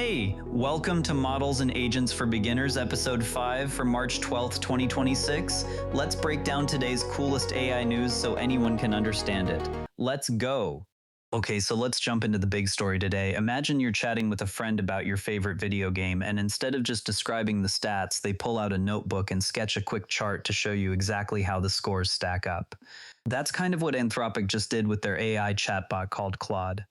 Hey, welcome to Models and Agents for Beginners, Episode 5 for March 12th, 2026. Let's break down today's coolest AI news so anyone can understand it. Let's go! Okay, so let's jump into the big story today. Imagine you're chatting with a friend about your favorite video game, and instead of just describing the stats, they pull out a notebook and sketch a quick chart to show you exactly how the scores stack up. That's kind of what Anthropic just did with their AI chatbot called Claude.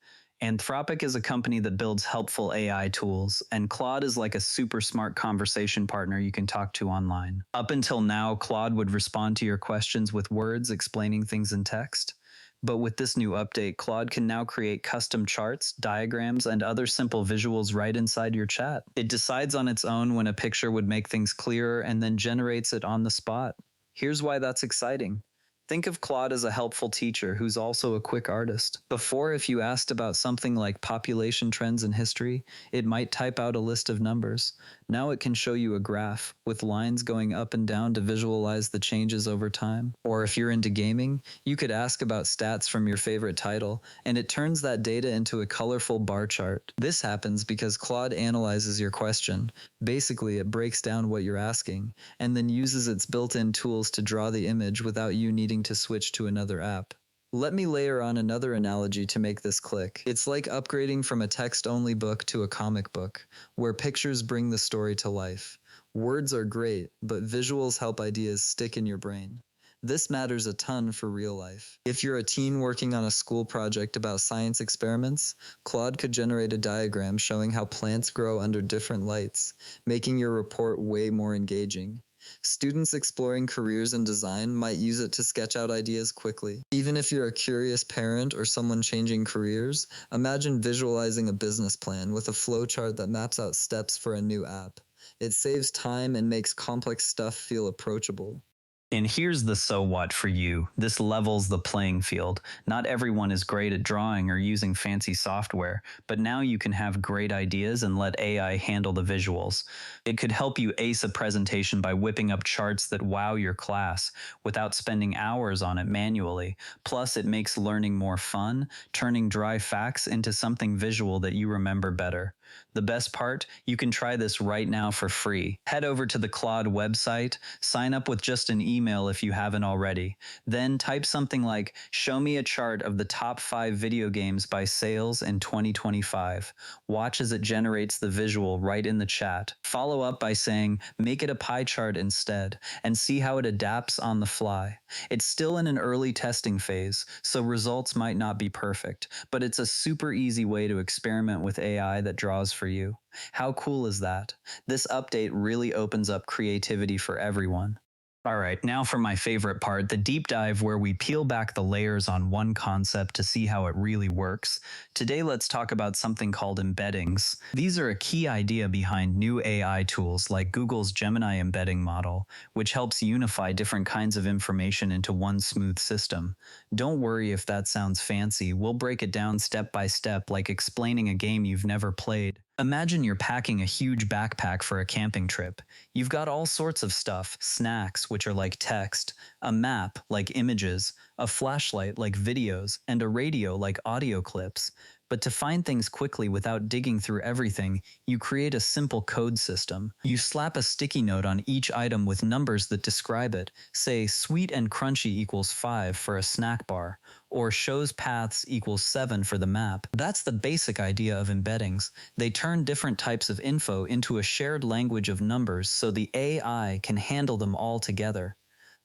Anthropic is a company that builds helpful AI tools, and Claude is like a super smart conversation partner you can talk to online. Up until now, Claude would respond to your questions with words explaining things in text. But with this new update, Claude can now create custom charts, diagrams, and other simple visuals right inside your chat. It decides on its own when a picture would make things clearer and then generates it on the spot. Here's why that's exciting. Think of Claude as a helpful teacher who's also a quick artist. Before, if you asked about something like population trends in history, it might type out a list of numbers. Now it can show you a graph with lines going up and down to visualize the changes over time. Or if you're into gaming, you could ask about stats from your favorite title, and it turns that data into a colorful bar chart. This happens because Claude analyzes your question. Basically, it breaks down what you're asking, and then uses its built-in tools to draw the image without you needing to switch to another app. Let me layer on another analogy to make this click. It's like upgrading from a text-only book to a comic book, where pictures bring the story to life. Words are great, but visuals help ideas stick in your brain. This matters a ton for real life. If you're a teen working on a school project about science experiments, Claude could generate a diagram showing how plants grow under different lights, making your report way more engaging. Students exploring careers in design might use it to sketch out ideas quickly. Even if you're a curious parent or someone changing careers, imagine visualizing a business plan with a flowchart that maps out steps for a new app. It saves time and makes complex stuff feel approachable. And here's the so what for you. This levels the playing field. Not everyone is great at drawing or using fancy software, but now you can have great ideas and let AI handle the visuals. It could help you ace a presentation by whipping up charts that wow your class without spending hours on it manually. Plus, it makes learning more fun, turning dry facts into something visual that you remember better. The best part? You can try this right now for free. Head over to the Claude website, sign up with just an email if you haven't already. Then type something like, "Show me a chart of the top 5 video games by sales in 2025. Watch as it generates the visual right in the chat. Follow up by saying, "Make it a pie chart instead," and see how it adapts on the fly. It's still in an early testing phase, so results might not be perfect, but it's a super easy way to experiment with AI that draws for you. How cool is that? This update really opens up creativity for everyone. Alright, now for my favorite part, the deep dive where we peel back the layers on one concept to see how it really works. Today let's talk about something called embeddings. These are a key idea behind new AI tools like Google's Gemini embedding model, which helps unify different kinds of information into one smooth system. Don't worry if that sounds fancy, we'll break it down step by step like explaining a game you've never played. Imagine you're packing a huge backpack for a camping trip. You've got all sorts of stuff, snacks, which are like text, a map, like images, a flashlight, like videos, and a radio, like audio clips. But to find things quickly without digging through everything, you create a simple code system. You slap a sticky note on each item with numbers that describe it. Say, sweet and crunchy equals 5 for a snack bar, or shows paths equals 7 for the map. That's the basic idea of embeddings. They turn different types of info into a shared language of numbers so the AI can handle them all together.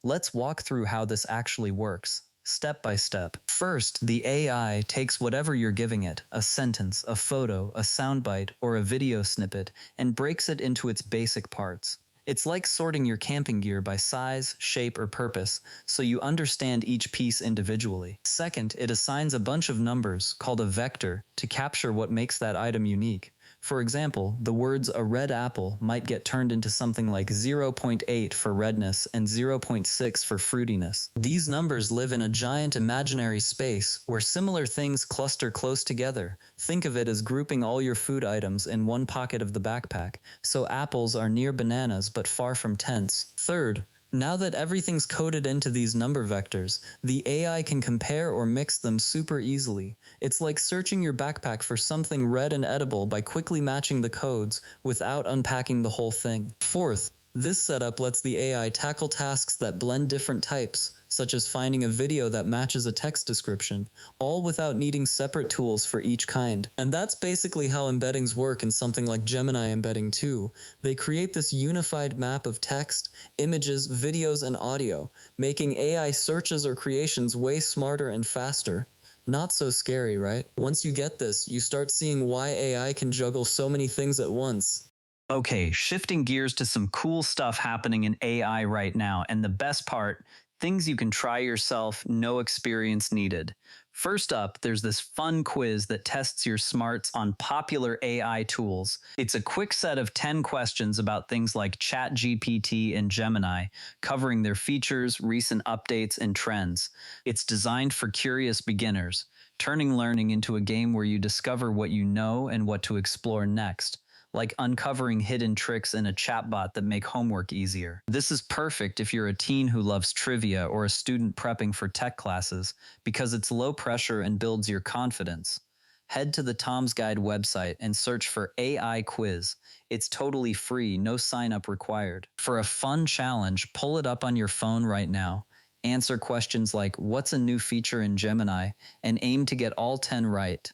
Let's walk through how this actually works. Step by step. First, the AI takes whatever you're giving it, a sentence, a photo, a soundbite, or a video snippet, and breaks it into its basic parts. It's like sorting your camping gear by size, shape, or purpose, so you understand each piece individually. Second, it assigns a bunch of numbers, called a vector, to capture what makes that item unique. For example, the words "a red apple" might get turned into something like 0.8 for redness and 0.6 for fruitiness. These numbers live in a giant imaginary space where similar things cluster close together. Think of it as grouping all your food items in one pocket of the backpack, so apples are near bananas but far from tense. Third, Now that everything's coded into these number vectors, the AI can compare or mix them super easily. It's like searching your backpack for something red and edible by quickly matching the codes without unpacking the whole thing. Fourth, this setup lets the AI tackle tasks that blend different types, such as finding a video that matches a text description, all without needing separate tools for each kind. And that's basically how embeddings work in something like Gemini Embedding 2. They create this unified map of text, images, videos, and audio, making AI searches or creations way smarter and faster. Not so scary, right? Once you get this, you start seeing why AI can juggle so many things at once. Okay, shifting gears to some cool stuff happening in AI right now, and the best part, things you can try yourself, no experience needed. First up, there's this fun quiz that tests your smarts on popular AI tools. It's a quick set of 10 questions about things like ChatGPT and Gemini, covering their features, recent updates, and trends. It's designed for curious beginners, turning learning into a game where you discover what you know and what to explore next, like uncovering hidden tricks in a chatbot that make homework easier. This is perfect if you're a teen who loves trivia or a student prepping for tech classes, because it's low pressure and builds your confidence. Head to the Tom's Guide website and search for AI quiz. It's totally free, no sign up required. For a fun challenge, pull it up on your phone right now. Answer questions like, what's a new feature in Gemini? And aim to get all 10 right.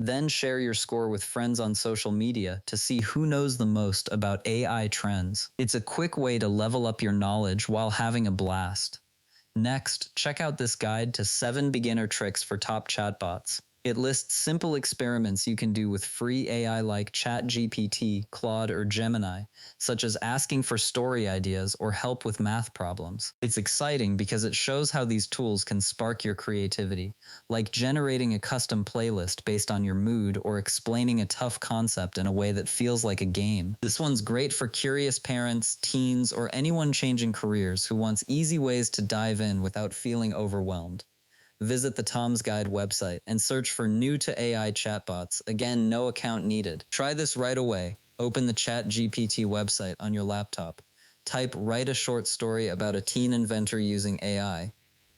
Then share your score with friends on social media to see who knows the most about AI trends. It's a quick way to level up your knowledge while having a blast. Next, check out this guide to 7 beginner tricks for top chatbots. It lists simple experiments you can do with free AI like ChatGPT, Claude, or Gemini, such as asking for story ideas or help with math problems. It's exciting because it shows how these tools can spark your creativity, like generating a custom playlist based on your mood or explaining a tough concept in a way that feels like a game. This one's great for curious parents, teens, or anyone changing careers who wants easy ways to dive in without feeling overwhelmed. Visit the Tom's Guide website and search for new to AI chatbots. Again, no account needed. Try this right away. Open the ChatGPT website on your laptop. Type "write a short story about a teen inventor using AI,"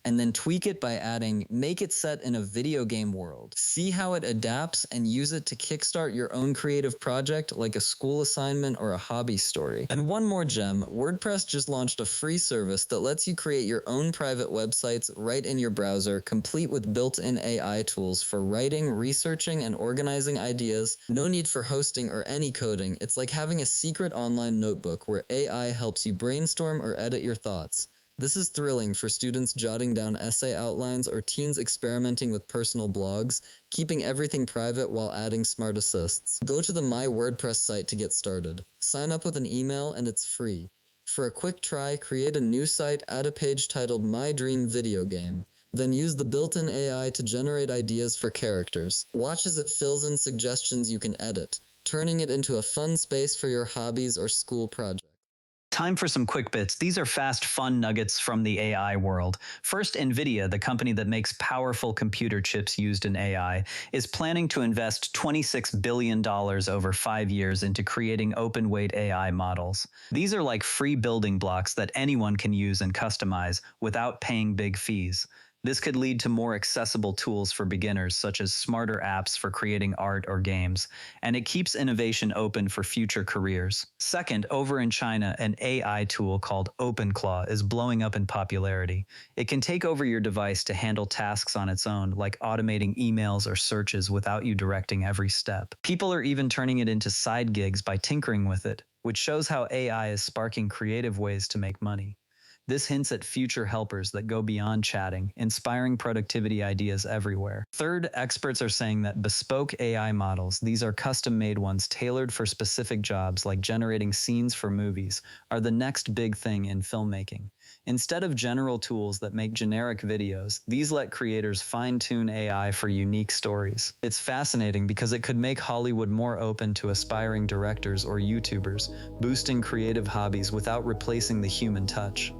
and then tweak it by adding "make it set in a video game world." See how it adapts and use it to kickstart your own creative project like a school assignment or a hobby story. And one more gem, WordPress just launched a free service that lets you create your own private websites right in your browser, complete with built-in AI tools for writing, researching, and organizing ideas. No need for hosting or any coding. It's like having a secret online notebook where AI helps you brainstorm or edit your thoughts. This is thrilling for students jotting down essay outlines or teens experimenting with personal blogs, keeping everything private while adding smart assists. Go to the My WordPress site to get started. Sign up with an email and it's free. For a quick try, create a new site, add a page titled My Dream Video Game. Then use the built-in AI to generate ideas for characters. Watch as it fills in suggestions you can edit, turning it into a fun space for your hobbies or school projects. Time for some quick bits. These are fast, fun nuggets from the AI world. First, Nvidia, the company that makes powerful computer chips used in AI, is planning to invest $26 billion over 5 years into creating open-weight AI models. These are like free building blocks that anyone can use and customize without paying big fees. This could lead to more accessible tools for beginners, such as smarter apps for creating art or games, and it keeps innovation open for future careers. Second, over in China, an AI tool called OpenClaw is blowing up in popularity. It can take over your device to handle tasks on its own, like automating emails or searches without you directing every step. People are even turning it into side gigs by tinkering with it, which shows how AI is sparking creative ways to make money. This hints at future helpers that go beyond chatting, inspiring productivity ideas everywhere. Third, experts are saying that bespoke AI models, these are custom-made ones tailored for specific jobs like generating scenes for movies, are the next big thing in filmmaking. Instead of general tools that make generic videos, these let creators fine-tune AI for unique stories. It's fascinating because it could make Hollywood more open to aspiring directors or YouTubers, boosting creative hobbies without replacing the human touch.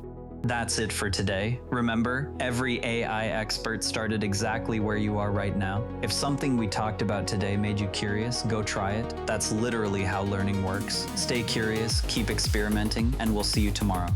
That's it for today. Remember, every AI expert started exactly where you are right now. If something we talked about today made you curious, go try it. That's literally how learning works. Stay curious, keep experimenting, and we'll see you tomorrow.